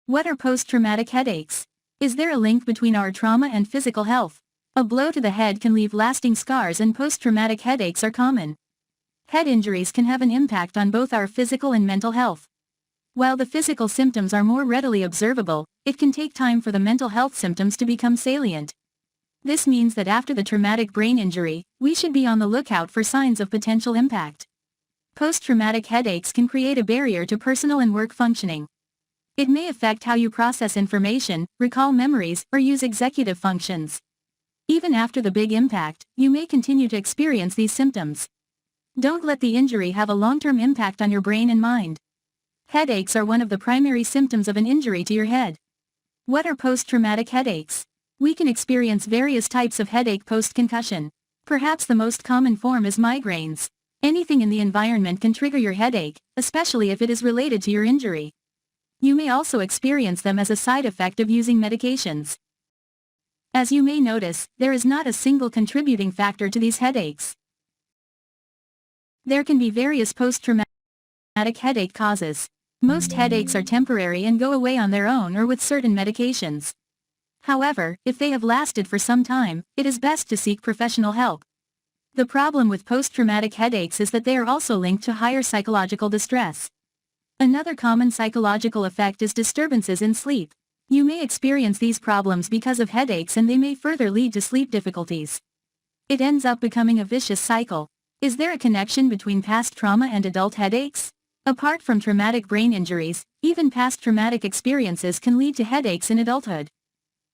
What are post-traumatic headaches? Is there a link between our trauma and physical health? A blow to the head can leave lasting scars, and post-traumatic headaches are common. Head injuries can have an impact on both our physical and mental health. While the physical symptoms are more readily observable, it can take time for the mental health symptoms to become salient. This means that after the traumatic brain injury, we should be on the lookout for signs of potential impact. Post-traumatic headaches can create a barrier to personal and work functioning. It may affect how you process information, recall memories, or use executive functions. Even after the big impact, you may continue to experience these symptoms. Don't let the injury have a long-term impact on your brain and mind. Headaches are one of the primary symptoms of an injury to your head. What are post-traumatic headaches? We can experience various types of headache post-concussion. Perhaps the most common form is migraines. Anything in the environment can trigger your headache, especially if it is related to your injury. You may also experience them as a side effect of using medications. As you may notice, there is not a single contributing factor to these headaches. There can be various post-traumatic headache causes. Most headaches are temporary and go away on their own or with certain medications. However, if they have lasted for some time, it is best to seek professional help. The problem with post-traumatic headaches is that they are also linked to higher psychological distress. Another common psychological effect is disturbances in sleep. You may experience these problems because of headaches, and they may further lead to sleep difficulties. It ends up becoming a vicious cycle. Is there a connection between past trauma and adult headaches? Apart from traumatic brain injuries, even past traumatic experiences can lead to headaches in adulthood.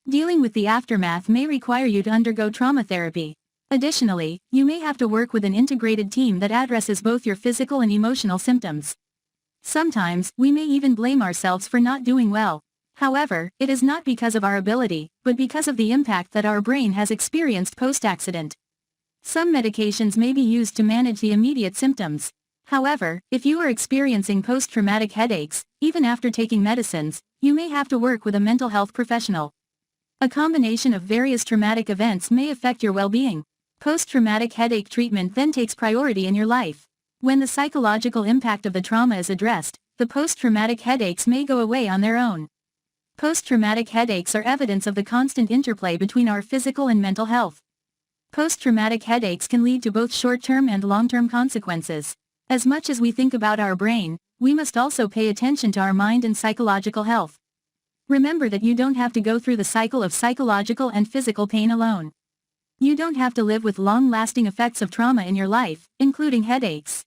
Dealing with the aftermath may require you to undergo trauma therapy. Additionally, you may have to work with an integrated team that addresses both your physical and emotional symptoms. Sometimes, we may even blame ourselves for not doing well. However, it is not because of our ability, but because of the impact that our brain has experienced post-accident. Some medications may be used to manage the immediate symptoms. However, if you are experiencing post-traumatic headaches, even after taking medicines, you may have to work with a mental health professional. A combination of various traumatic events may affect your well-being. Post-traumatic headache treatment then takes priority in your life. When the psychological impact of the trauma is addressed, the post-traumatic headaches may go away on their own. Post-traumatic headaches are evidence of the constant interplay between our physical and mental health. Post-traumatic headaches can lead to both short-term and long-term consequences. As much as we think about our brain, we must also pay attention to our mind and psychological health. Remember that you don't have to go through the cycle of psychological and physical pain alone. You don't have to live with long-lasting effects of trauma in your life, including headaches.